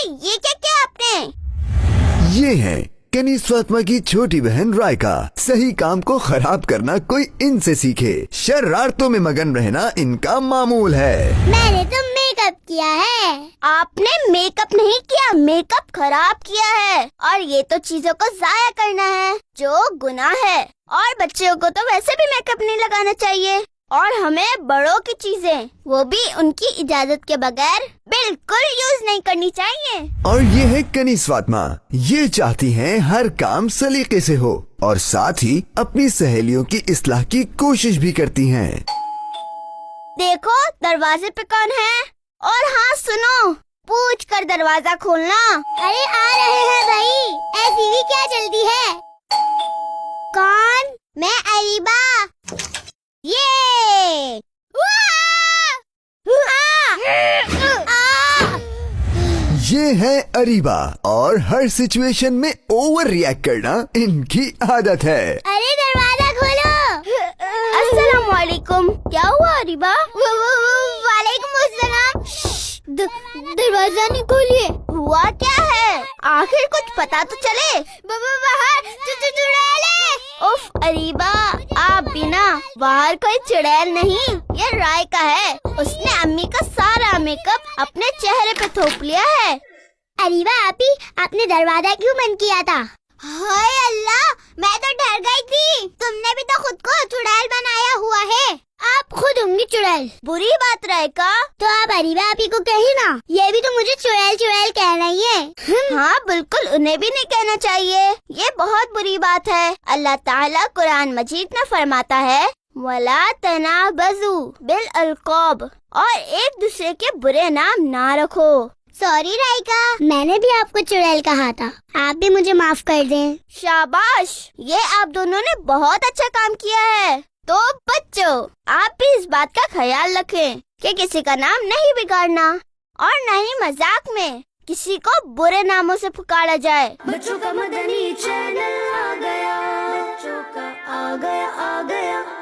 یہ کیا کیا آپ نے؟ یہ ہے کنیز فاطمہ کی چھوٹی بہن رائکا. صحیح کام کو خراب کرنا کوئی ان سے سیکھے. شرارتوں میں مگن رہنا ان کا معمول ہے. میں نے تو میک اپ کیا ہے. آپ نے میک اپ نہیں کیا، میک اپ خراب کیا ہے. اور یہ تو چیزوں کو ضائع کرنا ہے جو گناہ ہے. اور بچوں کو تو ویسے بھی میک اپ نہیں لگانا چاہیے. اور ہمیں بڑوں کی چیزیں، وہ بھی ان کی اجازت کے بغیر، بالکل یوز نہیں کرنی چاہیے. اور یہ ہے کنیز فاطمہ. یہ چاہتی ہیں ہر کام سلیقے سے ہو اور ساتھ ہی اپنی سہیلیوں کی اصلاح کی کوشش بھی کرتی ہیں. دیکھو دروازے پہ کون ہے. اور ہاں سنو، پوچھ کر دروازہ کھولنا. ارے آ رہے ہیں بھائی، ایسی بھی کیا جلدی ہے؟ کون؟ میں اریبہ. یہ یہ ہے اریبہ اور ہر سچویشن میں اوور ریئیکٹ کرنا ان کی عادت ہے. ارے دروازہ کھولو. السلام علیکم. کیا ہوا اریبہ؟ وعلیکم السلام. دروازہ نہیں کھولیے. ہوا کیا ہے؟ آخر کچھ پتا تو چلے. باہر چڑیل ہے. اف اریبہ، آپ بنا باہر کوئی چڑیل نہیں، یہ رائکا ہے. اس نے امی کا سارا میک اپ اپنے چہرے پہ تھوپ لیا ہے. اریبہ آپی، آپ نے دروازہ کیوں بند کیا تھا؟ ہائے اللہ، میں تو ڈر گئی تھی. تم نے بھی تو خود کو چڑیل بنایا ہوا ہے. آپ خود ہوں گی چڑیل. بری بات رائکا. تو آپ اریبہ آپی کو کہی نا، یہ بھی تو مجھے چڑیل چڑیل کہہ رہی ہے. ہاں بالکل، انہیں بھی نہیں کہنا چاہیے. یہ بہت بری بات ہے. اللہ تعالیٰ قرآن مجید میں فرماتا ہے وَلَا تَنَابَزُوا بِالْأَلْقَابِ، اور ایک دوسرے کے برے نام نہ رکھو. سوری رائکا، میں نے بھی آپ کو چڑیل کہا تھا. آپ بھی مجھے معاف کر دیں. شاباش، یہ آپ دونوں نے بہت اچھا کام کیا ہے. تو بچوں، آپ بھی اس بات کا خیال رکھیں کہ کسی کا نام نہیں بگاڑنا، اور نہ ہی مذاق میں کسی کو برے ناموں سے پکارا جائے. بچوں کا مدنی چینل آ گیا، بچوں کا آ گیا.